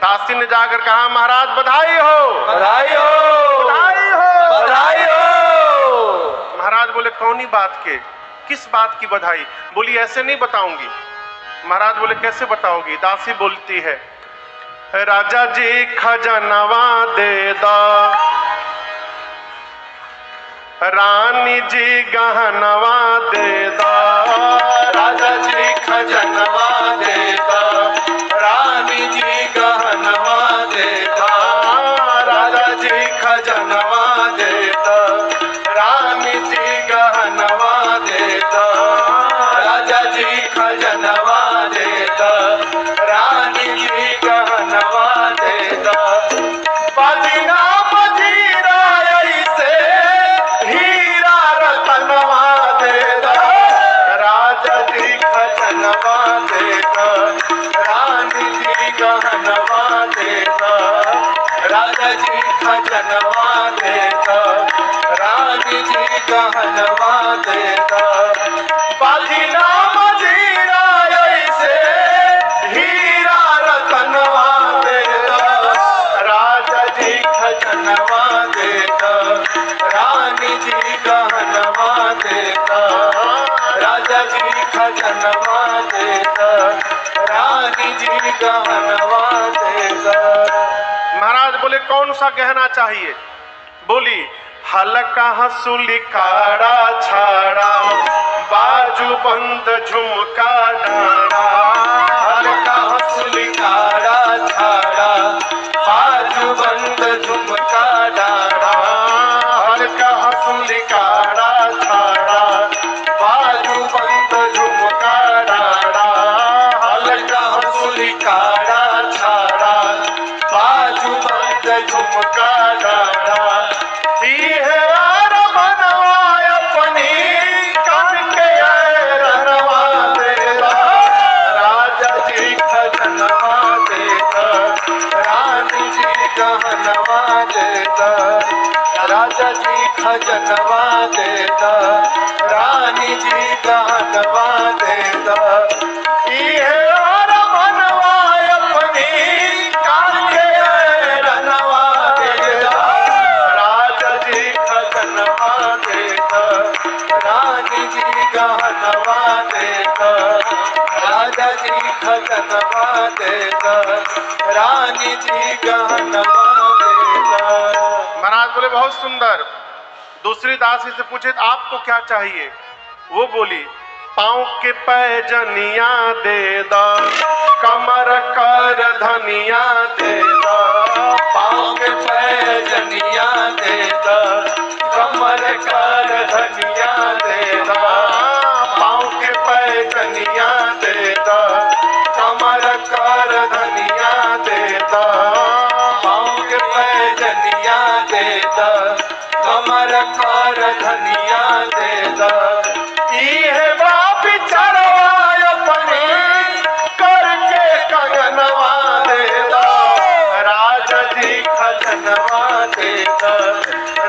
दासी ने जाकर कहा, महाराज बधाई हो, बधाई हो, बधाई हो, बधाई हो। महाराज बोले कौनी बात के, किस बात की बधाई? बोली ऐसे नहीं बताऊंगी। महाराज बोले कैसे बताओगी? दासी बोलती है, राजा जी खजनवा दे दो, रानी जी गहनवा दे दो, राजा जी खजनवा दे दो, रानी जी गहनवा दे दो, राजा जी खजनवा दे दो, रानी जी गहनवा दे दो, राजा जी खजनवा दे दो, रानी जी गहनवा दे दो। बजना बजीरा ऐसे हीरा रतनवा दे दो, राजा जी खजनवा दे दो, रानी जी गहनवा दे दो, राजा जी खजनवा दे दो, रानी जी गहनवा दे दो। बजना बजीरा ऐसे हीरा रतनवा दे दो, राजा जी खजनवा दे दो, रानी जी गहनवा दे दो, राजा जी खजनवा दे दो, रानी जी गहनवा दे दो। महाराज बोले कौन सा गहना चाहिए? बोली हल्का हंसुली काड़ा छाड़ा, बाजू बंद झुमका डाड़ा, हल्का हंसुली काड़ा छाड़ा, बाजू बंद झुमका डाड़ा, हल्का हंसुली काड़ा छाड़ा, बाजू बंद झुमका डाड़ा, हल्का हंसुली काड़ा छाड़ा, बाजू बंद झुमका डाड़ा। बनवाय अपनी करके रनवा दे दो, राजा जी खजनवा दे दो, रानी जी गहनवा दे दो, राजा जी खजनवा दे दो, रानी जी गहनवा दे दो। बनवाय अपनी करके रनवा दे दो, राजा जी खजनवा दे दो, रानी जी गहनवा दे दो, राजा जी खजनवा दे दो, रानी जी गहनवा दे दो। महाराज बोले बहुत सुंदर। दूसरी दासी से पूछे आपको क्या चाहिए? वो बोली पाँव के पैजनिया दे दो, कमर कर धनिया दे दो, पाँव के पैजनिया दे दो, कमर कर धनिया दे दो, पाँव के पैजनिया दे दो, कमर कर धनिया दे दो, पाँव के पैजनिया दे दो, कमर कर धनिया दे दो। इहे बाप चरवाय अपनी करके कंगनवा दे दो, राजा जी खजनवा दे दो,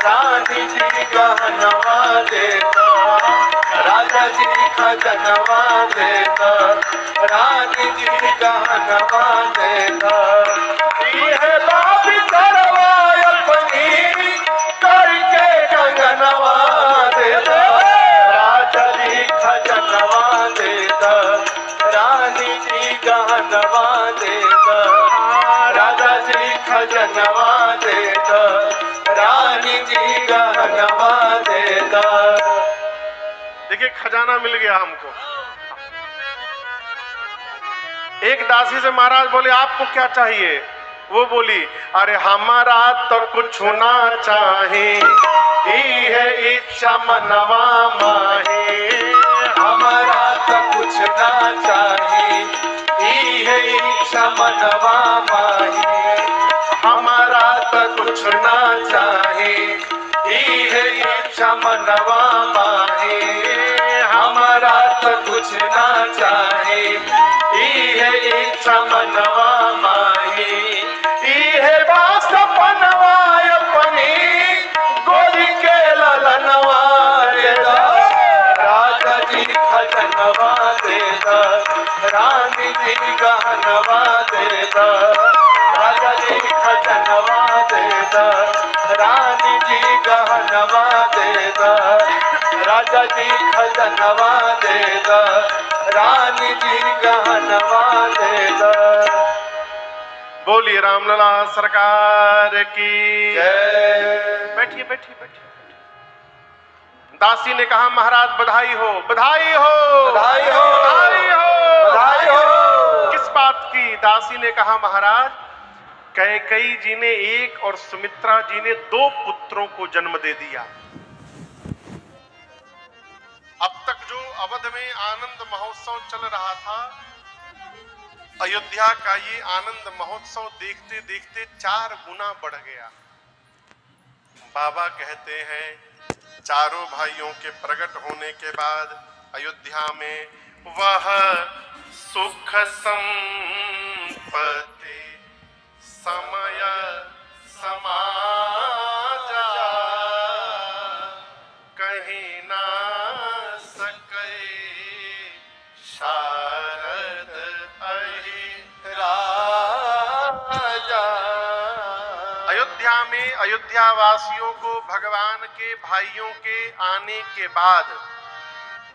रानी जी गहनवा दे दो, राजा जी खजनवा दे दो, रानी जी गहनवा दे दो। इहे बाप चरवाय अपनी करके कंगनवा दे दो, राजा जी खजनवा दे दो, रानी जी गहनवा दे दो, राजा जी खजनवा दे दो, रानी जी गहनवा दे दो। देखिए खजाना मिल गया हमको। एक दासी से महाराज बोले आपको क्या चाहिए? वो बोली अरे हमारा तो कुछ ना चाहे, ई है इच्छा मनवा माहे, हमारा तो कुछ ना चाहे, ई है इच्छा मनवा माहे, हमारा तो कुछ ना चाहे, ई है इच्छा मनवा माहे, हमारा तो कुछ ना चाहे, ई है इच्छा मनवा माहे। ई है बास पनवा अपनी गोरी के ललनवा दे दो, राजा जी खजनवा दे दो, रानी जी गहनवा दे दो, खजनवा दे द, राजा जी खजनवा दे द, रानी जी गहनवा दे द। बोलिए रामलला सरकार की जय। बैठिए बैठिए बैठिए। दासी ने कहा महाराज बधाई हो बधाई हो बधाई हो बधाई हो बधाई हो। किस बात की? दासी ने कहा महाराज कैकेयी जी ने एक और सुमित्रा जी ने 2 पुत्रों को जन्म दे दिया। अब तक जो अवध में आनंद महोत्सव चल रहा था, अयोध्या का ये आनंद महोत्सव देखते देखते 4 गुना बढ़ गया। बाबा कहते हैं चारों भाइयों के प्रकट होने के बाद अयोध्या में वह सुख संपत्ति समय समाजा, कहीं ना सके शारद राजा। अयोध्या में अयोध्या वासियों को भगवान के भाइयों के आने के बाद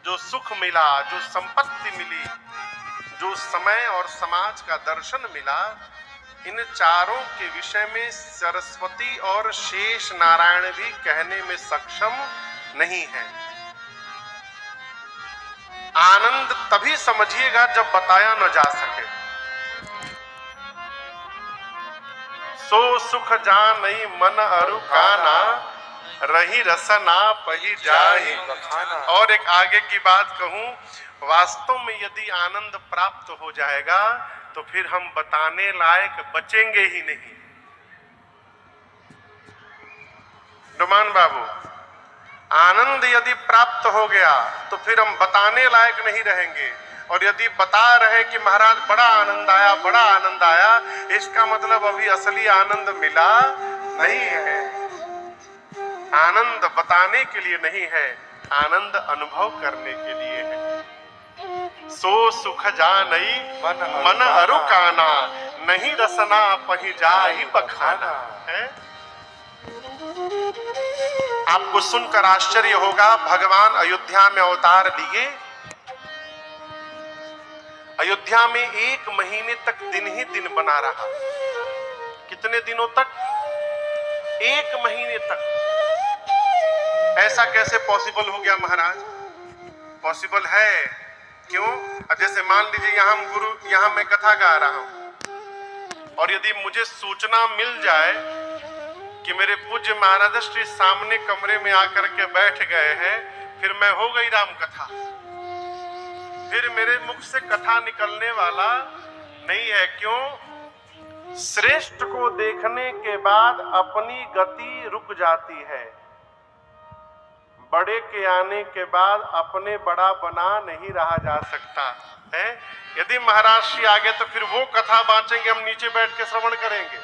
जो सुख मिला, जो संपत्ति मिली, जो समय और समाज का दर्शन मिला, इन चारों के विषय में सरस्वती और शेष नारायण भी कहने में सक्षम नहीं है। आनंद तभी समझिएगा जब बताया न जा सके। सो सुख जानई मन अरु काना, रही रसना पही जाहि बखाना। और एक आगे की बात कहूं, वास्तव में यदि आनंद प्राप्त हो जाएगा तो फिर हम बताने लायक बचेंगे ही नहीं। डुमान बाबू, आनंद यदि प्राप्त हो गया तो फिर हम बताने लायक नहीं रहेंगे। और यदि बता रहे कि महाराज बड़ा आनंद आया बड़ा आनंद आया, इसका मतलब अभी असली आनंद मिला नहीं है। आनंद बताने के लिए नहीं है, आनंद अनुभव करने के लिए है। सो सुख जानई मन अरु काना, नहीं रसना पही जाहि बखाना। है आपको सुनकर आश्चर्य होगा, भगवान अयोध्या में अवतार लिए। अयोध्या में 1 महीने तक दिन ही दिन बना रहा। कितने दिनों तक? 1 महीने तक। ऐसा कैसे पॉसिबल हो गया महाराज? पॉसिबल है। क्यों? अब जैसे मान लीजिए यहां मैं कथा गा रहा हूं और यदि मुझे सूचना मिल जाए कि मेरे पूज्य महाराज श्री सामने कमरे में आकर के बैठ गए हैं, फिर मैं हो गई राम कथा। फिर मेरे मुख से कथा निकलने वाला नहीं है। क्यों? श्रेष्ठ को देखने के बाद अपनी गति रुक जाती है। बड़े के आने के बाद अपने बड़ा बना नहीं रहा जा सकता है। यदि महाराज श्री आ गए तो फिर वो कथा बांचेंगे, हम नीचे बैठ के श्रवण करेंगे।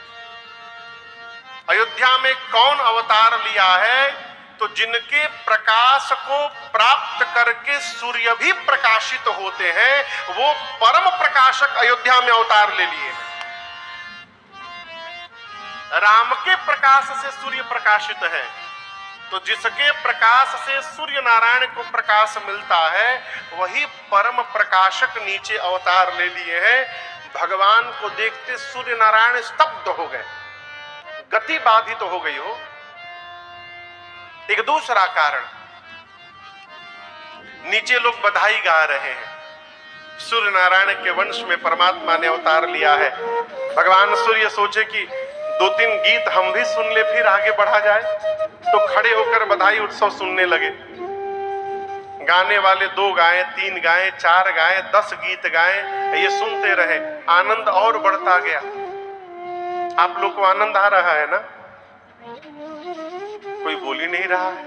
अयोध्या में कौन अवतार लिया है? तो जिनके प्रकाश को प्राप्त करके सूर्य भी प्रकाशित होते हैं, वो परम प्रकाशक अयोध्या में अवतार ले लिए। राम के प्रकाश से सूर्य प्रकाशित है, तो जिसके प्रकाश से सूर्य नारायण को प्रकाश मिलता है, वही परम प्रकाशक नीचे अवतार ले लिए हैं। भगवान को देखते सूर्य नारायण स्तब्ध हो गए, गति बाधित हो गई हो। एक दूसरा कारण, नीचे लोग बधाई गा रहे हैं, सूर्य नारायण के वंश में परमात्मा ने अवतार लिया है। भगवान सूर्य सोचे कि 2-3 गीत हम भी सुन ले, फिर आगे बढ़ा जाए, तो खड़े होकर बधाई उत्सव सुनने लगे। गाने वाले 2 गाए, 3 गाए, 4 गाए, 10 गीत गाए, ये सुनते रहे, आनंद और बढ़ता गया। आप लोग को आनंद आ रहा है ना? कोई बोल ही नहीं रहा है,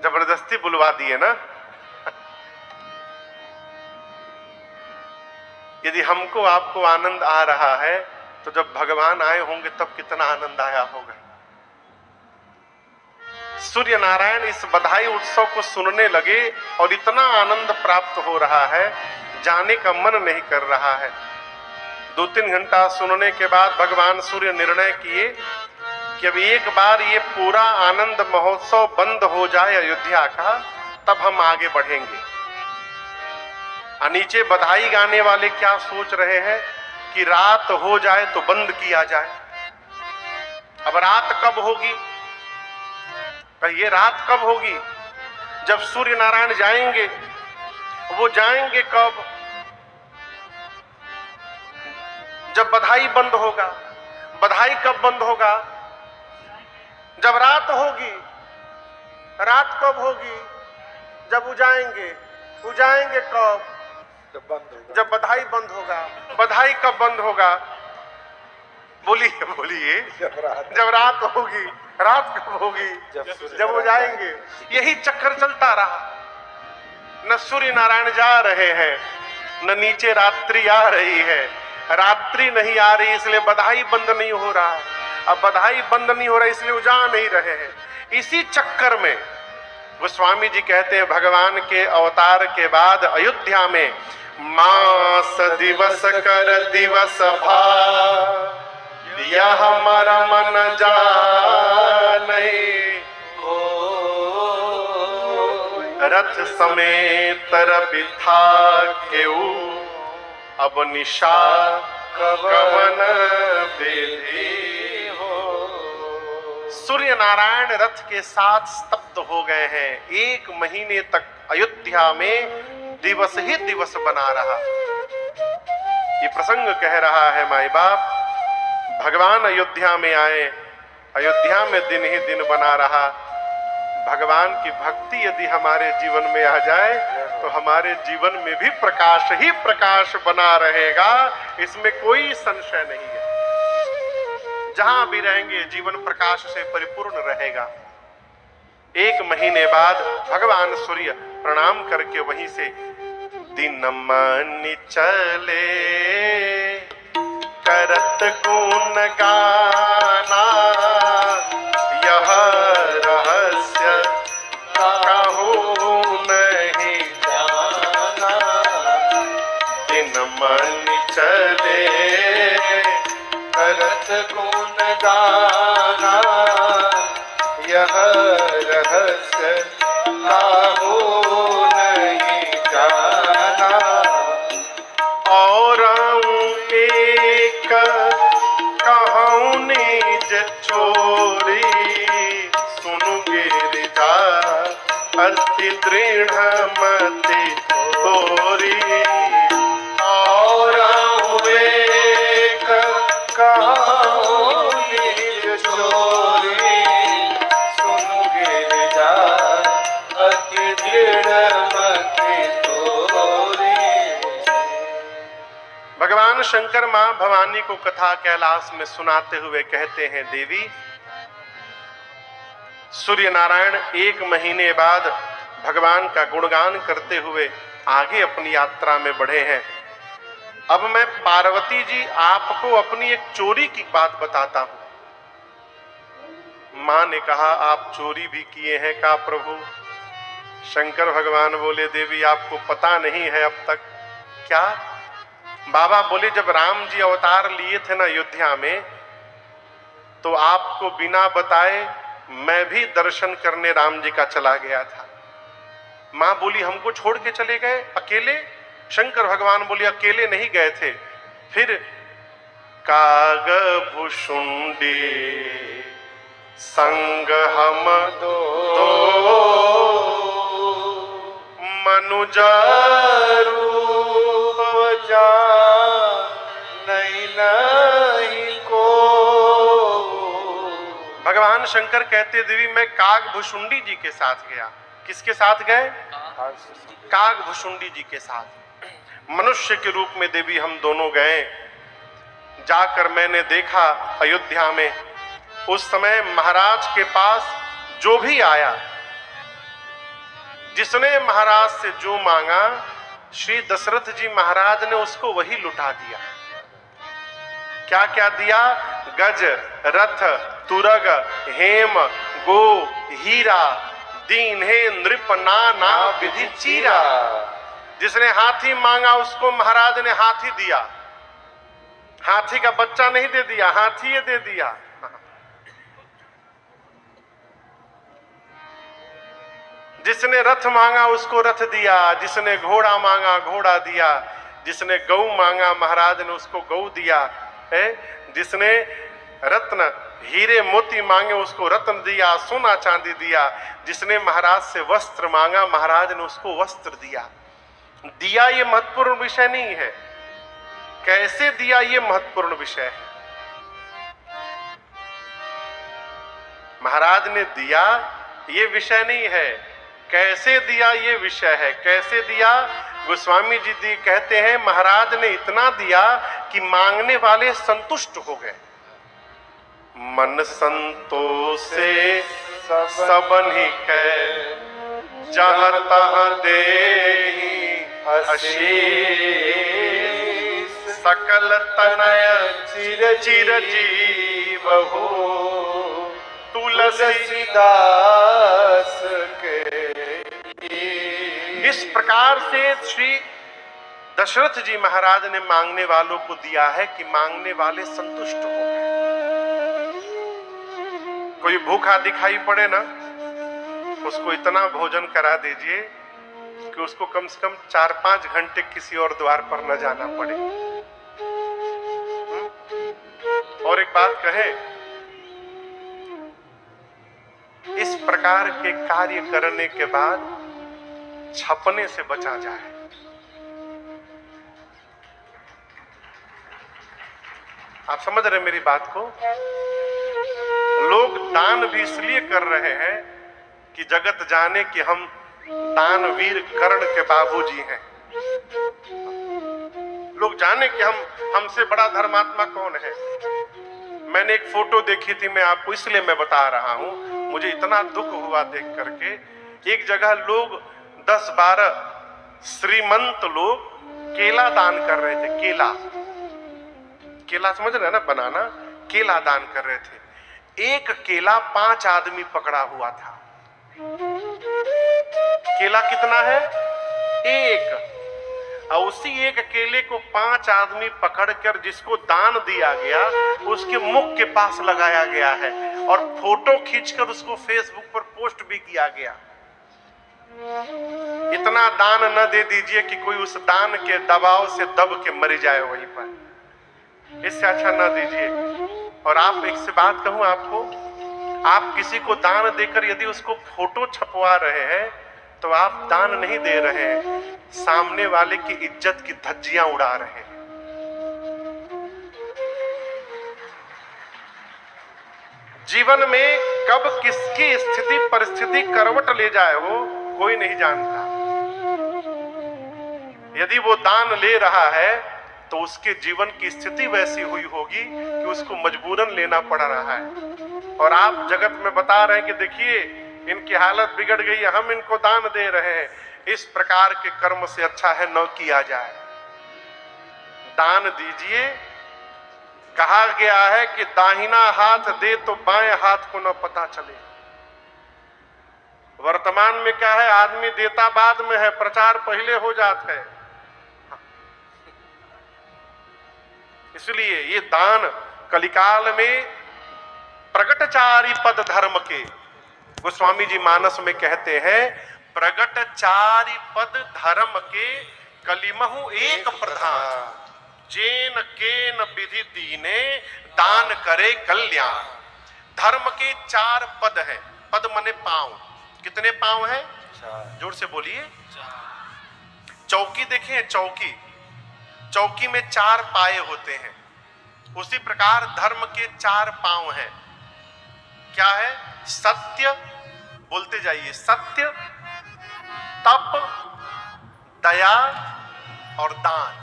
जबरदस्ती बुलवा दिए ना। यदि हमको आपको आनंद आ रहा है तो जब भगवान आए होंगे तब कितना आनंद आया होगा। सूर्य नारायण इस बधाई उत्सव को सुनने लगे और इतना आनंद प्राप्त हो रहा है, जाने का मन नहीं कर रहा है। 2-3 घंटा सुनने के बाद भगवान सूर्य निर्णय किए कि अब एक बार ये पूरा आनंद महोत्सव बंद हो जाए अयोध्या का, तब हम आगे बढ़ेंगे। नीचे बधाई गाने वाले क्या सोच रहे हैं कि रात हो जाए तो बंद किया जाए। अब रात कब होगी? ये रात कब होगी? जब सूर्य नारायण जाएंगे। वो जाएंगे कब? जब बधाई बंद होगा। बधाई कब बंद होगा? जब रात होगी। रात कब होगी? जब उजाएंगे। उजाएंगे कब? जब बधाई बंद होगा। बधाई कब बंद होगा? बोलिए बोलिए। जब रात होगी। रात कब होगी? जब वो जाएंगे। यही चक्कर चलता रहा। न सूर्य नारायण जा रहे हैं, न नीचे रात्रि आ रही है। रात्रि नहीं आ रही इसलिए बधाई बंद नहीं हो रहा है। अब बधाई बंद नहीं हो रहा इसलिए वो जा नहीं रहे हैं। इसी चक्कर में गोस्वामी जी कहते हैं भगवान के अवतार के बाद अयोध्या में मास दिवस कर दिवस भा यह हमारा मन जाने रथ समेत बिठा केऊ अब निशा कवन विधि हो। सूर्य नारायण रथ के साथ स्तब्ध हो गए हैं। 1 महीने तक अयोध्या में दिवस ही दिवस बना रहा। ये प्रसंग कह रहा है माई बाप, भगवान अयोध्या में आए, अयोध्या में दिन ही दिन बना रहा। भगवान की भक्ति यदि हमारे जीवन में आ जाए तो हमारे जीवन में भी प्रकाश ही प्रकाश बना रहेगा, इसमें कोई संशय नहीं है। जहां भी रहेंगे जीवन प्रकाश से परिपूर्ण रहेगा। 1 महीने बाद भगवान सूर्य प्रणाम करके वहीं से दिन मन चले करत गुण गाना यह रहस्य कहूँ नहीं जाना। दिन मन चले करत गुण गाना यह रहस्य काहू नहीं जाना। और एक कहूँ निज चोरी सुनु गिरिजा अति दृढ़ मति तोरी। और एक कहूँ निज चोरी सुनु गिरिजा अति दृढ़ मति तोरी। भगवान शंकर मां भवानी को कथा कैलाश में सुनाते हुए कहते हैं, देवी सूर्य नारायण 1 महीने बाद भगवान का गुणगान करते हुए आगे अपनी यात्रा में बढ़े हैं। अब मैं पार्वती जी आपको अपनी एक चोरी की बात बताता हूं। मां ने कहा, आप चोरी भी किए हैं का प्रभु? शंकर भगवान बोले, देवी आपको पता नहीं है अब तक। क्या? बाबा बोले, जब राम जी अवतार लिए थे ना अयोध्या में, तो आपको बिना बताए मैं भी दर्शन करने राम जी का चला गया था। मां बोली, हमको छोड़ के चले गए अकेले? शंकर भगवान बोले, अकेले नहीं गए थे। फिर काग भुषुंडी संग हम दो मनुजारू जा नहीं नहीं को। भगवान शंकर कहते, देवी मैं काग भुषुंडी जी के साथ गया। किसके साथ गए? काग भुषुंडी जी के साथ। मनुष्य के रूप में देवी हम दोनों गए। जाकर मैंने देखा अयोध्या में, उस समय महाराज के पास जो भी आया, जिसने महाराज से जो मांगा, श्री दशरथ जी महाराज ने उसको वही लुटा दिया। क्या क्या दिया? गज, रथ, तुरग, हेम, गो, हीरा, दीन हे नृप नाना विधि चीरा। जिसने हाथी मांगा उसको महाराज ने हाथी दिया। हाथी का बच्चा नहीं दे दिया, हाथी ये दे दिया। जिसने रथ मांगा उसको रथ दिया, जिसने घोड़ा मांगा घोड़ा दिया, जिसने गौ मांगा महाराज ने उसको गौ दिया है, जिसने रत्न हीरे मोती मांगे उसको रत्न दिया, सोना चांदी दिया, जिसने महाराज से वस्त्र मांगा महाराज ने उसको वस्त्र दिया। दिया ये महत्वपूर्ण विषय नहीं है, कैसे दिया ये महत्वपूर्ण विषय है। महाराज ने दिया ये विषय नहीं है, कैसे दिया ये विषय है। कैसे दिया, गोस्वामी जी कहते हैं महाराज ने इतना दिया कि मांगने वाले संतुष्ट हो गए। मन संतोष से सबनि कै जहाँ तहाँ देहि आशीष, सकल तनय चिर जीवहु तुलसीदास के। इस प्रकार से श्री दशरथ जी महाराज ने मांगने वालों को दिया है कि मांगने वाले संतुष्ट हो गए। कोई भूखा दिखाई पड़े ना, उसको इतना भोजन करा दीजिए कि उसको कम से कम 4-5 घंटे किसी और द्वार पर न जाना पड़े। और एक बात कहे, इस प्रकार के कार्य करने के बाद छपने से बचा जाए। आप समझ रहे मेरी बात को? लोग दान भी इसलिए कर रहे हैं कि जगत जाने कि हम दानवीर कर्ण के बाबूजी हैं। लोग जाने कि हमसे बड़ा धर्मात्मा कौन है। मैंने एक फोटो देखी थी, मैं आपको इसलिए मैं बता रहा हूं, मुझे इतना दुख हुआ देख करके। एक जगह लोग 10-12 श्रीमंत लोग केला दान कर रहे थे। केला समझ रहे हैं ना, बनाना, केला दान कर रहे थे। एक केला 5 आदमी पकड़ा हुआ था। केला कितना है? एक। और उसी एक केले को 5 आदमी पकड़कर जिसको दान दिया गया उसके मुख के पास लगाया गया है और फोटो खींचकर उसको फेसबुक पर पोस्ट भी किया गया। इतना दान न दे दीजिए कि कोई उस दान के दबाव से दब के मर जाए वहीं पर। इससे अच्छा न दीजिए। और आप एक से बात कहूं आपको, आप किसी को दान देकर यदि उसको फोटो छपवा रहे हैं तो आप दान नहीं दे रहे हैं, सामने वाले की इज्जत की धज्जियां उड़ा रहे हैं। जीवन में कब किसकी स्थिति परिस्थिति करवट ले जाए वो कोई नहीं जानता। यदि वो दान ले रहा है तो उसके जीवन की स्थिति वैसी हुई होगी कि उसको मजबूरन लेना पड़ रहा है। और आप जगत में बता रहे हैं कि देखिए इनकी हालत बिगड़ गई है, हम इनको दान दे रहे हैं। इस प्रकार के कर्म से अच्छा है न किया जाए। दान दीजिए। कहा गया है कि दाहिना हाथ दे तो बाएं हाथ को न पता चले। वर्तमान में क्या है, आदमी देता बाद में है, प्रचार पहले हो जाता है। इसलिए ये दान कलिकाल में प्रगटचारी पद धर्म के, गोस्वामी जी मानस में कहते हैं, प्रगटचारी पद धर्म के कलिमहु एक प्रधान, जेन केन विधि दीने दान करे कल्याण। धर्म के 4 पद हैं। पद मने पांव। कितने पांव हैं? 4। जोर से बोलिए। चौकी देखें, चौकी में 4 पाए होते हैं। उसी प्रकार धर्म के 4 पांव हैं। क्या है? सत्य, बोलते जाइए, सत्य, तप, दया और दान।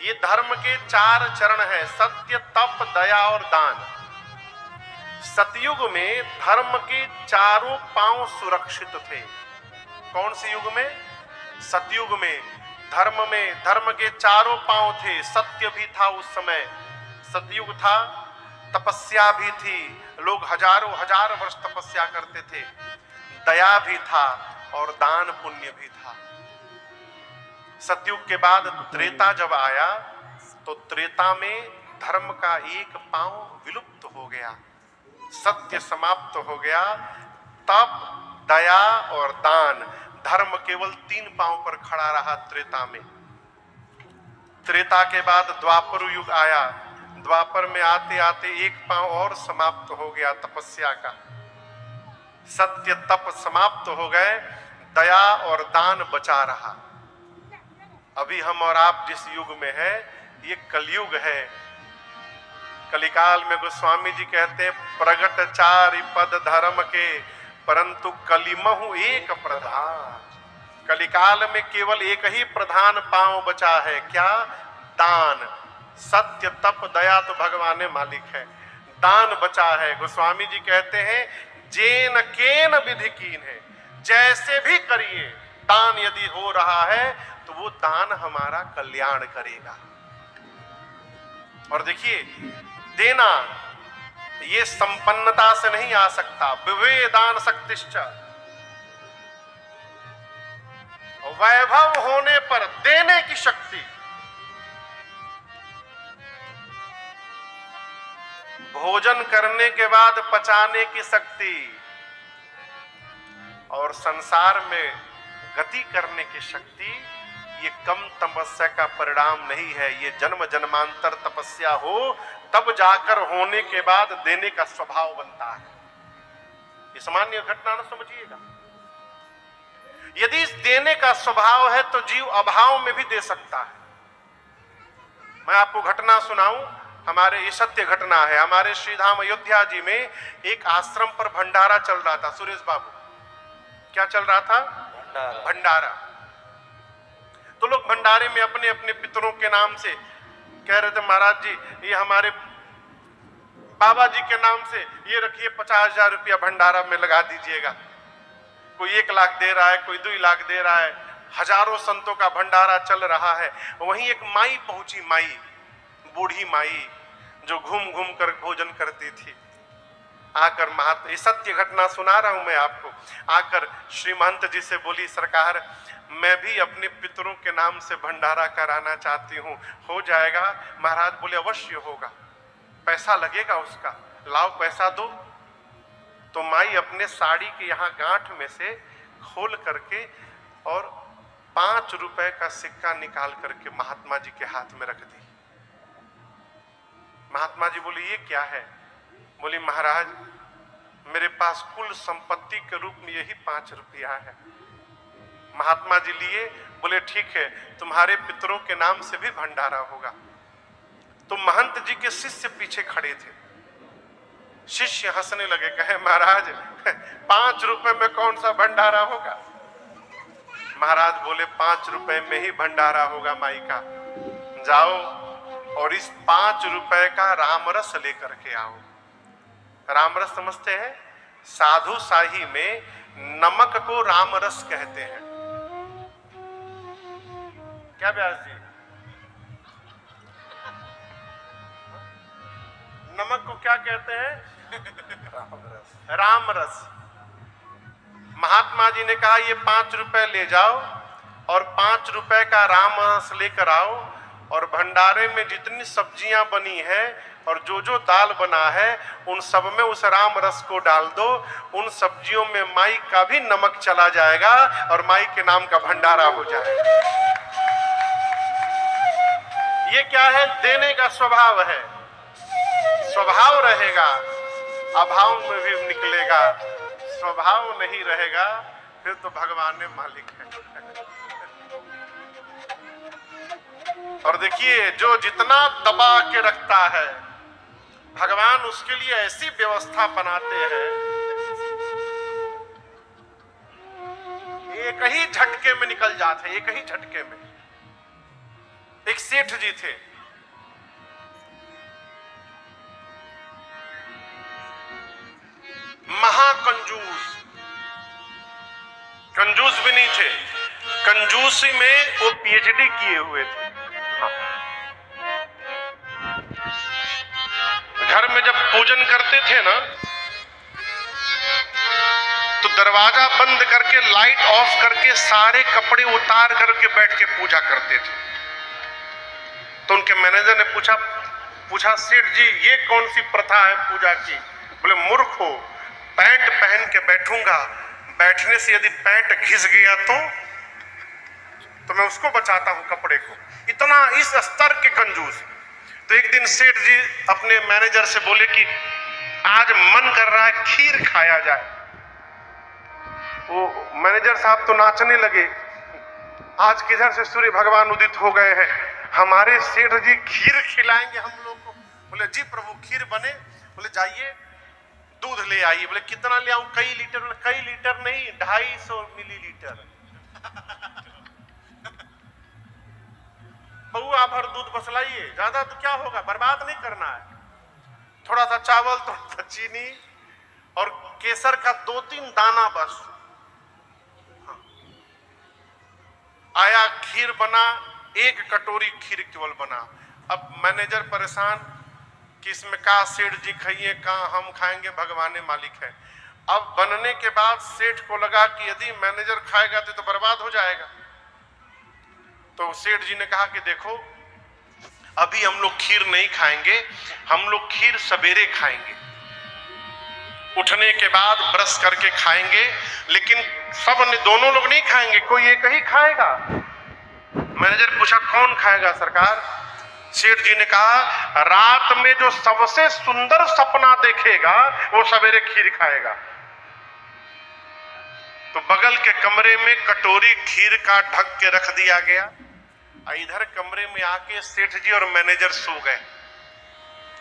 ये धर्म के 4 चरण हैं, सत्य, तप, दया और दान। सतयुग में धर्म के चारों पांव सुरक्षित थे। कौन से युग में? सतयुग में धर्म के चारों पांव थे। सत्य भी था उस समय, सतयुग था। तपस्या भी थी, लोग हजारों हजार वर्ष तपस्या करते थे। दया भी था और दान पुण्य भी था। सतयुग के बाद त्रेता जब आया तो त्रेता में धर्म का एक पांव विलुप्त हो गया, सत्य समाप्त हो गया। तप, दया और दान। धर्म केवल 3 पांव पर खड़ा रहा त्रेता में। त्रेता के बाद द्वापर युग आया। द्वापर में आते आते 1 पांव और समाप्त हो गया तपस्या का। सत्य तप समाप्त हो गए, दया और दान बचा रहा। अभी हम और आप जिस युग में है ये कलयुग है। कलिकाल में गोस्वामी जी कहते हैं प्रगट 4 पद धर्म के, परंतु कलिमहु एक प्रधान। कलिकाल में केवल एक ही प्रधान पांव बचा है, क्या? दान। सत्य तप दया तो भगवान मालिक है, दान बचा है। गोस्वामी जी कहते हैं जेन केन विधि कीन है, जैसे भी करिए दान यदि हो रहा है तो वो दान हमारा कल्याण करेगा। और देखिए देना ये संपन्नता से नहीं आ सकता। विवेदान शक्तिश्च, वैभव होने पर देने की शक्ति, भोजन करने के बाद पचाने की शक्ति, और संसार में गति करने की शक्ति, ये कम तपस्या का परिणाम नहीं है। ये जन्म जन्मांतर तपस्या हो तब जाकर होने के बाद देने का स्वभाव बनता है। ये सामान्य घटना ना समझिएगा। यदि देने का स्वभाव है तो जीव अभाव में भी दे सकता है। मैं आपको घटना सुनाऊं, हमारे ये सत्य घटना है। हमारे श्रीधाम अयोध्या जी में एक आश्रम पर भंडारा चल रहा था। सुरेश बाबू, क्या चल रहा था? भंडारा। तो लोग भंडारे में अपने अपने पितरों के नाम से कह रहे थे महाराज जी ये हमारे बाबा जी के नाम से ये रखिए 50,000 रुपया भंडारा में लगा दीजिएगा। कोई 1 लाख दे रहा है, कोई 2 लाख दे रहा है। हजारों संतों का भंडारा चल रहा है। वहीं एक माई पहुंची, माई, बूढ़ी माई जो घूम घूम कर भोजन करती थी। आकर महात्मा, ये सत्य घटना सुना रहा हूं मैं आपको, आकर श्री महंत जी से बोली सरकार मैं भी अपने पितरों के नाम से भंडारा कराना चाहती हूँ, हो जाएगा? महाराज बोले अवश्य होगा, पैसा लगेगा उसका, लाओ पैसा दो। तो माई अपने साड़ी के यहाँ गांठ में से खोल करके और 5 रुपए का सिक्का निकाल करके महात्मा जी के हाथ में रख दी। महात्मा जी बोले ये क्या है? बोली महाराज मेरे पास कुल संपत्ति के रूप में यही 5 रुपया है। महात्मा जी लिए, बोले ठीक है तुम्हारे पितरों के नाम से भी भंडारा होगा। तो महंत जी के शिष्य पीछे खड़े थे। शिष्य हंसने लगे, कहे महाराज 5 रुपए में कौन सा भंडारा होगा? महाराज बोले 5 रुपए में ही भंडारा होगा माई का। जाओ और इस 5 रुपए का रामरस लेकर के आओ। रामरस समझते हैं? साधु शाही में नमक को रामरस कहते हैं। क्या व्यास जी? नमक को क्या कहते हैं? रामरस। रामरस। महात्मा जी ने कहा ये 5 रुपए ले जाओ और 5 रुपए का रामरस लेकर आओ, और भंडारे में जितनी सब्जियां बनी है और जो जो दाल बना है उन सब में उस राम रस को डाल दो। उन सब्जियों में माई का भी नमक चला जाएगा और माई के नाम का भंडारा हो जाएगा। ये क्या है? देने का स्वभाव है। स्वभाव रहेगा अभाव में भी निकलेगा, स्वभाव नहीं रहेगा फिर तो भगवान ने मालिक है। और देखिए जो जितना दबा के रखता है भगवान उसके लिए ऐसी व्यवस्था बनाते हैं, एक ही झटके में निकल जाते, एक ही झटके में। एक सेठ जी थे, महाकंजूस, कंजूस भी नहीं थे, कंजूसी में वो पीएचडी किए हुए थे। घर में जब पूजन करते थे ना तो दरवाजा बंद करके लाइट ऑफ करके सारे कपड़े उतार करके बैठ के पूजा करते थे। तो उनके मैनेजर ने पूछा सेठ जी ये कौन सी प्रथा है पूजा की? बोले मूर्ख हो, पैंट पहन के बैठूंगा, बैठने से यदि पैंट घिस गया तो मैं उसको बचाता हूं कपड़े को। इतना इस स्तर के कंजूस। तो एक दिन सेठ जी अपने मैनेजर से बोले कि आज मन कर रहा है खीर खाया जाए। वो मैनेजर साहब तो नाचने लगे, आज किधर से सूर्य भगवान उदित हो गए हैं, हमारे सेठ जी खीर खिलाएंगे हम लोग को। बोले जी प्रभु खीर बने। बोले जाइए दूध ले आइए। बोले कितना ले आऊं? कई लीटर। बोले कई लीटर नहीं, 250 मिलीलीटर। बउआ भर दूध बस लाइए, ज्यादा तो क्या होगा, बर्बाद नहीं करना है। थोड़ा सा चावल, थोड़ा सा चीनी और केसर का 2-3 दाना बस। आया खीर बना, 1 कटोरी खीर केवल बना। अब मैनेजर परेशान कि इसमें का सेठ जी खाइए, का हम खाएंगे, भगवान मालिक है। अब बनने के बाद सेठ को लगा कि यदि मैनेजर खाएगा तो बर्बाद हो जाएगा। तो सेठ जी ने कहा कि देखो अभी हम लोग खीर नहीं खाएंगे, हम लोग खीर सवेरे खाएंगे, उठने के बाद ब्रश करके खाएंगे, लेकिन सब दोनों लोग नहीं खाएंगे, कोई एक ही खाएगा। मैनेजर पूछा कौन खाएगा सरकार? सेठ जी ने कहा रात में जो सबसे सुंदर सपना देखेगा वो सवेरे खीर खाएगा। तो बगल के कमरे में कटोरी खीर का ढक के रख दिया गया। इधर कमरे में आके सेठ जी और मैनेजर सो गए।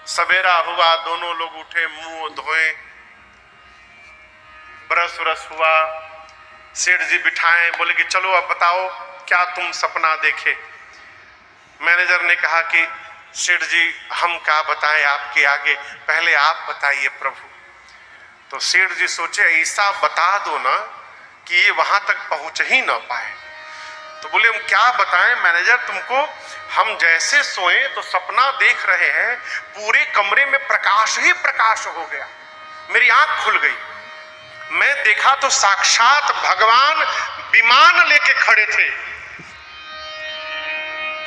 सवेरा हुआ, दोनों लोग उठे, मुंह धोए, ब्रश व्रश हुआ, सेठ जी बिठाए, बोले कि चलो अब बताओ क्या तुम सपना देखे। मैनेजर ने कहा कि सेठ जी हम क्या बताएं आपके आगे, पहले आप बताइए प्रभु। तो सेठ जी सोचे ऐसा बता दो ना कि ये वहां तक पहुंच ही ना पाए। तो बोले हम क्या बताएं मैनेजर तुमको, हम जैसे सोए तो सपना देख रहे हैं, पूरे कमरे में प्रकाश ही प्रकाश हो गया, मेरी आंख खुल गई। मैं देखा तो साक्षात भगवान विमान लेके खड़े थे,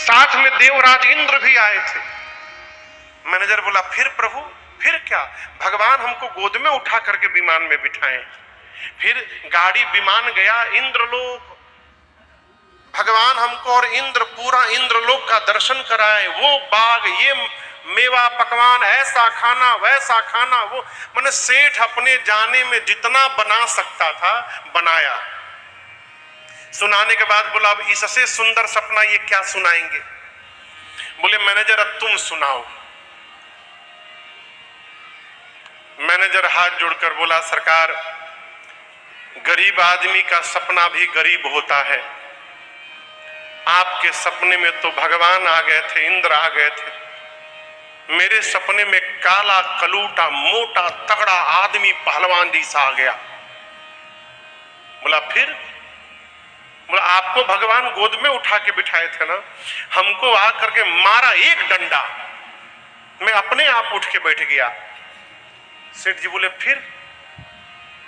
साथ में देवराज इंद्र भी आए थे। मैनेजर बोला फिर प्रभु फिर क्या? भगवान हमको गोद में उठा करके विमान में बिठाए, फिर गाड़ी विमान गया इंद्रलोक, भगवान हमको और इंद्र पूरा इंद्रलोक का दर्शन कराए। वो बाग, ये मेवा पकवान, ऐसा खाना वैसा खाना, वो मैंने सेठ अपने जाने में जितना बना सकता था बनाया। सुनाने के बाद बोला अब इससे सुंदर सपना ये क्या सुनाएंगे? बोले मैनेजर अब तुम सुनाओ। मैनेजर हाथ जोड़कर बोला सरकार गरीब आदमी का सपना भी गरीब होता है, आपके सपने में तो भगवान आ गए थे, इंद्र आ गए थे, मेरे सपने में काला कलूटा मोटा तगड़ा आदमी पहलवान जैसा आ गया। बोला फिर? बोला आपको भगवान गोद में उठा के बिठाए थे ना, हमको आकर के मारा एक डंडा, मैं अपने आप उठ के बैठ गया। सेठ जी बोले फिर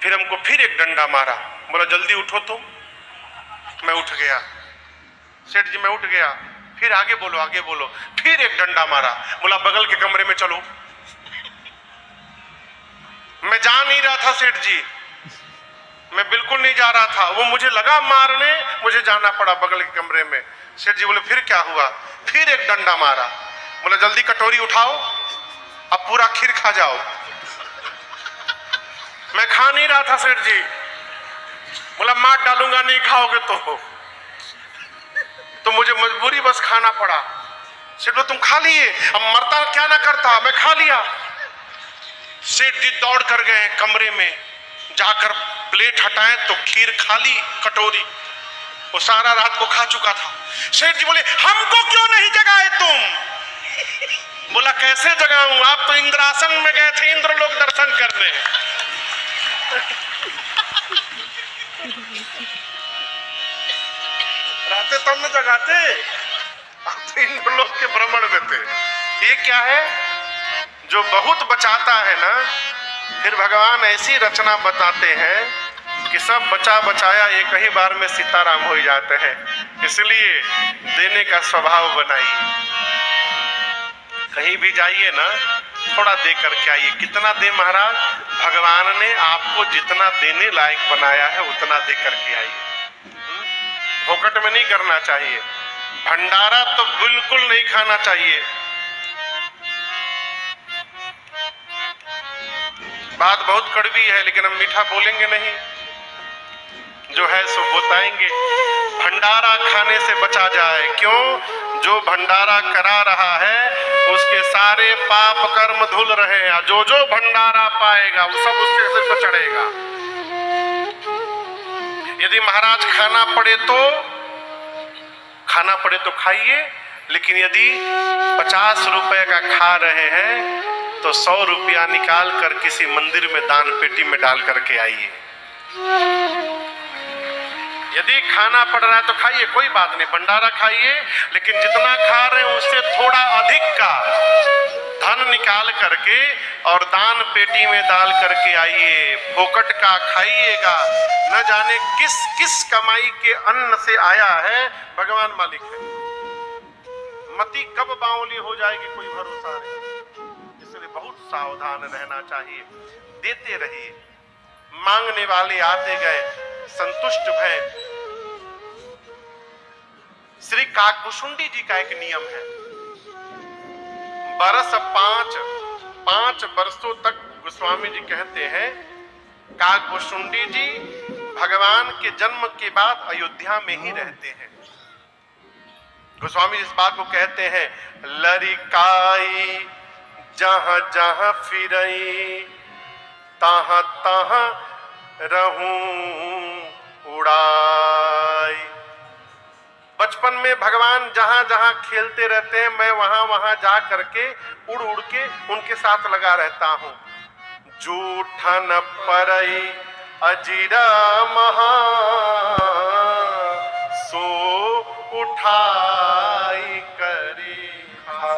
हमको फिर एक डंडा मारा। बोला जल्दी उठो तो। मैं उठ गया। सेठ जी मैं उठ गया, फिर आगे बोलो, फिर एक डंडा मारा। बोला बगल के कमरे में चलो। मैं जा नहीं रहा था सेठ जी, मैं बिल्कुल नहीं जा रहा था, वो मुझे लगा मारने, मुझे जाना पड़ा बगल के कमरे में। सेठ जी बोले फिर क्या हुआ? फिर एक डंडा मारा। बोला जल्दी कटोरी उठाओ, अब पूरा खीर खा जाओ। मैं खा नहीं रहा था सेठ जी। बोला मार डालूंगा नहीं खाओगे तो मुझे मजबूरी बस खाना पड़ा। सेठ बोले तुम खा लिए, अब मरता क्या ना करता, मैं खा लिया। सेठ जी दौड़ कर गए कमरे में, जाकर प्लेट हटाए तो खीर खाली कटोरी, वो सारा रात को खा चुका था। सेठ जी बोले हमको क्यों नहीं जगाए तुम? बोला कैसे जगाऊं, आप तो इंद्रासन में गए थे इंद्रलोक दर्शन करने। रहते तब न जगाते, आप तो इंद्रलोक के भ्रमण में थे। ये क्या है जो बहुत बचाता है ना, फिर भगवान ऐसी रचना बताते हैं कि सब बचा बचाया एक ही बार में सीताराम हो जाते हैं। इसलिए देने का स्वभाव बनाइए। कहीं भी जाइए ना थोड़ा दे करके आइए। कितना दे महाराज? भगवान ने आपको जितना देने लायक बनाया है उतना दे करके आइए। फोकट में नहीं करना चाहिए। भंडारा तो बिल्कुल नहीं खाना चाहिए। बात बहुत कड़वी है लेकिन हम मीठा बोलेंगे नहीं, जो है सो बताएंगे। भंडारा खाने से बचा जाए। क्यों? जो भंडारा करा रहा है उसके सारे पाप कर्म धुल रहे हैं। जो जो भंडारा पाएगा वो सब उसके सिर पर चढ़ेगा। यदि महाराज खाना पड़े तो खाइए, लेकिन यदि 50 रुपए का खा रहे हैं तो 100 रुपया निकाल कर किसी मंदिर में दान पेटी में डाल करके आइए। यदि खाना पड़ रहा है तो खाइए, कोई बात नहीं, भंडारा खाइए, लेकिन जितना खा रहे हैं उससे थोड़ा अधिक का धन निकाल करके और दान पेटी में डाल करके आइए। फोकट का खाइएगा। न जाने किस किस कमाई के अन्न से आया है, भगवान मालिक है। मति कब बावली हो जाएगी कोई भरोसा नहीं। इसलिए बहुत सावधान रहना चाहिए। देते रहिए। मांगने वाले आते गए, संतुष्ट भय। श्री काकभुशुंडी जी का एक नियम है। बरस 5 वर्षों तक गोस्वामी जी कहते हैं काकभुशुंडी जी भगवान के जन्म के बाद अयोध्या में ही रहते हैं। गोस्वामी इस बात को कहते हैं, लरिकाई जहां जहां फिरई तहां तहां रहूं उड़ाई। बचपन में भगवान जहां जहां खेलते रहते हैं मैं वहां वहां जा करके उड़ उड़ के उनके साथ लगा रहता हूं। जूठन परई अजीरा महा सो उठाई करी खा।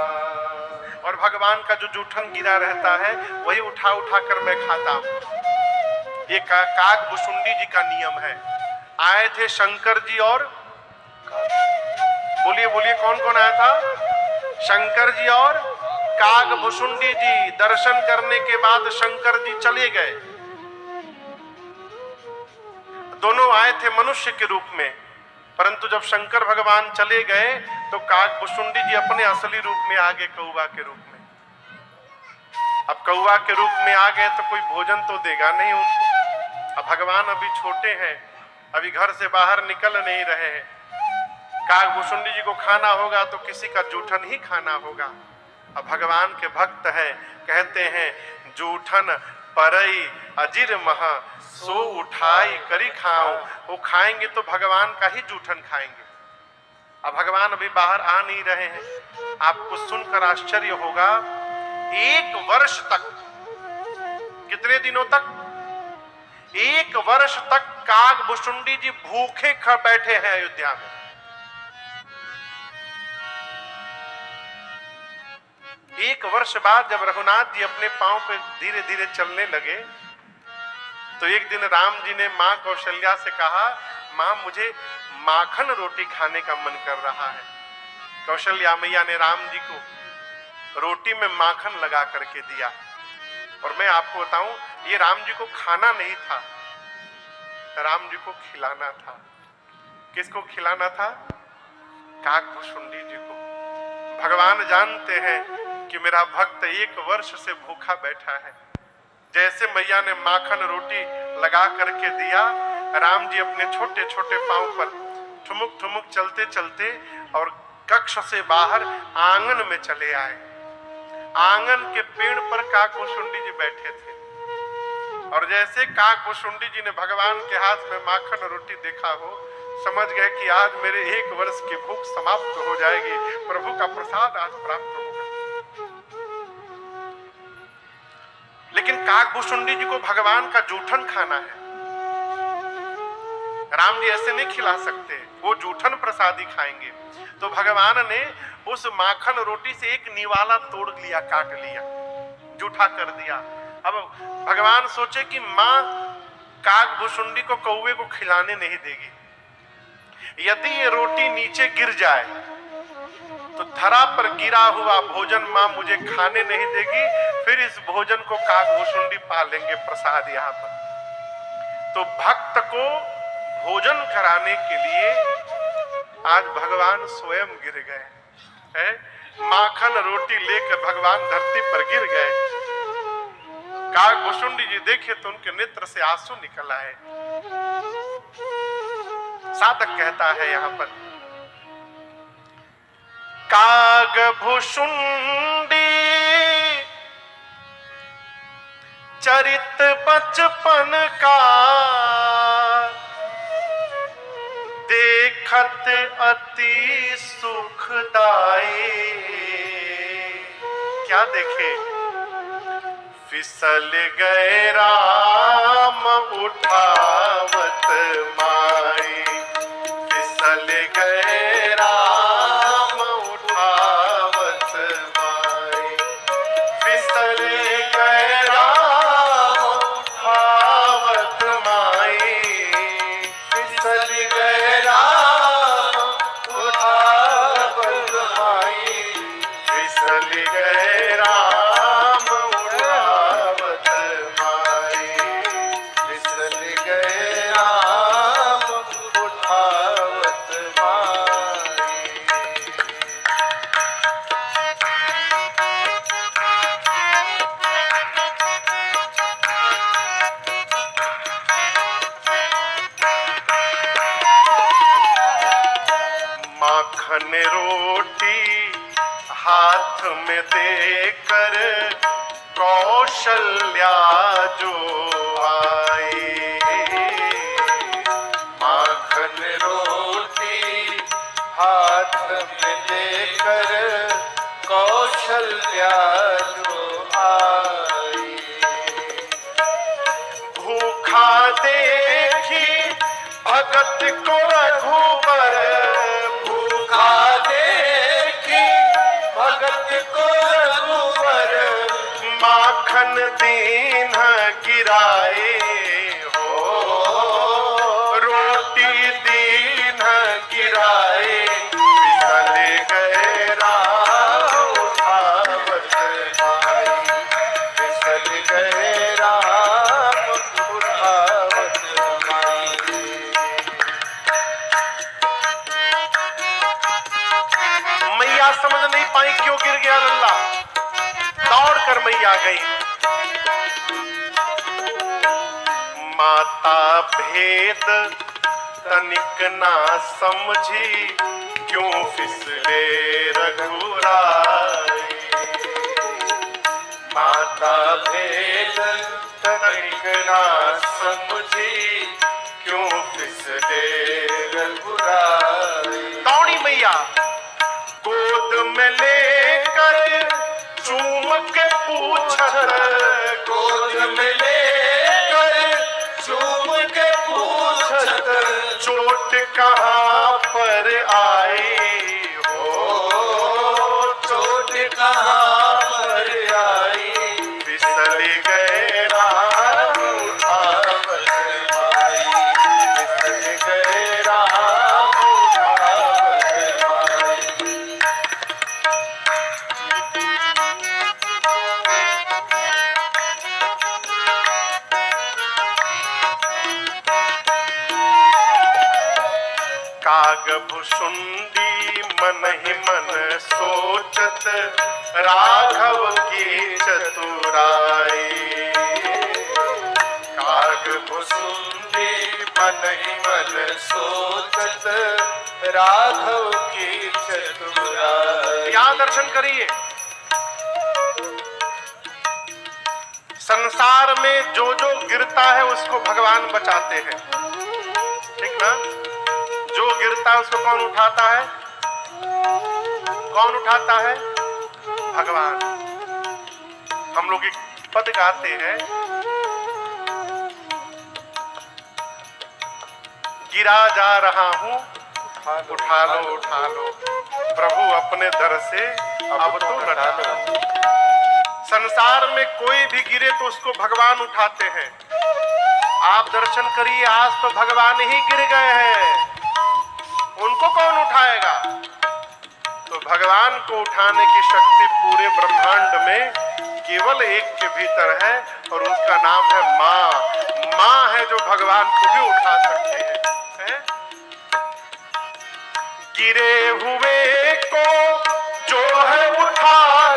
और भगवान का जो जूठन गिरा रहता है वही उठा उठा कर मैं खाता हूं। ये काकभुशुंडी जी का नियम है। आए थे शंकर जी और बोलिए बोलिए कौन कौन आया था? शंकर जी और काकभुशुंडी जी। दर्शन करने के बाद शंकर जी चले गए। दोनों आए थे मनुष्य के रूप में, परंतु जब शंकर भगवान चले गए तो काकभुशुंडी जी अपने असली रूप में आ गए, कौवा के रूप में। अब कौवा के रूप में आ गए तो कोई भोजन तो देगा नहीं उनको। अब भगवान अभी छोटे हैं, अभी घर से बाहर निकल नहीं रहे हैं। काकभुशुंडी जी को खाना होगा तो किसी का जूठन ही खाना होगा। अब भगवान के भक्त हैं, कहते हैं जूठन परई अजीर महा सो उठाई करी खाऊं। वो खाएंगे तो भगवान का ही जूठन खाएंगे। अब भगवान अभी बाहर आ नहीं रहे हैं। आपको सुनकर आश्चर्य होगा, 1 वर्ष तक, कितने दिनों तक? 1 वर्ष तक काकभुशुंडी जी भूखे बैठे हैं अयोध्या में। 1 वर्ष बाद जब रघुनाथ जी अपने पांव पे धीरे धीरे चलने लगे तो एक दिन राम जी ने मां कौशल्या से कहा, मां मुझे माखन रोटी खाने का मन कर रहा है। कौशल्या मैया ने राम जी को रोटी में माखन लगा करके दिया। और मैं आपको बताऊं, ये राम जी को खाना नहीं था, राम जी को खिलाना था। किसको खिलाना था? काकभुशुंडी जी को। भगवान जानते हैं कि मेरा भक्त 1 वर्ष से भूखा बैठा है। जैसे मैया ने माखन रोटी लगा करके दिया, राम जी अपने छोटे छोटे पांव पर ठुमुक ठुमुक चलते चलते और कक्ष से बाहर आंगन में चले आए। आंगन के पेड़ पर काकभुशुंडी जी बैठे थे। और जैसे काकभुशुंडी जी ने भगवान के हाथ में माखन रोटी देखा हो, समझ गए कि आज मेरे 1 वर्ष की भूख समाप्त हो जाएगी, प्रभु का प्रसाद आज प्राप्त होगा। लेकिन काकभुशुंडी जी को भगवान का जूठन खाना है। राम जी ऐसे नहीं खिला सकते, वो जूठन प्रसादी खाएंगे। तो भगवान ने उस माखन रोटी से एक निवाला तोड़ लिया, काट लिया, जूठा कर दिया। अब भगवान सोचे कि मां काकभुशुंडी को कौवे को खिलाने नहीं देगी। यदि ये रोटी नीचे गिर जाए तो धरा पर गिरा हुआ भोजन मां मुझे खाने नहीं देगी, फिर इस भोजन को काकभूषुंडी पा लेंगे प्रसाद यहाँ पर। तो भक्त को भोजन कराने के लिए आज भगवान स्वयं गिर गए हैं। माखन रोटी लेकर भगवान धरती पर गिर गए। काकभूषुंडी जी देखे तो उनके नेत्र से आंसू निकल आए। साधक कहता है यहाँ पर, काकभूषुंडी चरित बचपन का देखत अति सुखदाई। क्या देखे? फिसल गए राम उठावत माई, फिसल गए राम उठावत माई, फिसल गए राम उठावत माई, फिसल गए राम उठावत माई, फिसल गए राम उठावत माई, फिसल गए राम उठावत माई। माखन रोटी हाथ में देकर कौशल्या जो आई, माखन रोटी हाथ में देकर कौशल्या जो आई, भूखा देखी भगत को रघुबर, भूखा देखी भगत को रघुबर, माखन दीन गिराए हो, रोटी दीन गिराए, फिसल गए राम उठावत माई, फिसल गए राम उठावत माई। मैया समझ नहीं पाई क्यों गिर गया लल्ला, दौड़कर मैया गई। माता भेद तनिक ना समझी, क्यों फिसले रघुराई, माता भेद तनिक ना समझी, क्यों फिसले रघुराई। दौड़ी मैया गोद में लेकर चूम के पूछत, गोद में लेकर चूम के पूछत, चोट कहाँ पर आई हो, चोट कहाँ पर आई, फिसल गए राम उठावत माई, फिसल गए राम उठावत माई। काकभूषुंडी मन ही मन सोचत, राघव की चतुराई, काकभूषुंडी मन ही मन सोचत, राघव की चतुराई। यहाँ दर्शन करिए, संसार में जो जो गिरता है उसको भगवान बचाते हैं, ठीक ना? जो गिरता है उसको कौन उठाता है? कौन उठाता है? भगवान। हम लोग एक पद गाते हैं, गिरा जा रहा हूं उठा लो प्रभु अपने दर से अब तो लटा लो। संसार में कोई भी गिरे तो उसको भगवान उठाते हैं। आप दर्शन करिए, आज तो भगवान ही गिर गए हैं, उनको कौन उठाएगा? तो भगवान को उठाने की शक्ति पूरे ब्रह्मांड में केवल एक के भीतर है और उसका नाम है माँ। माँ है जो भगवान को भी उठा सकती है? गिरे हुए को जो है उठा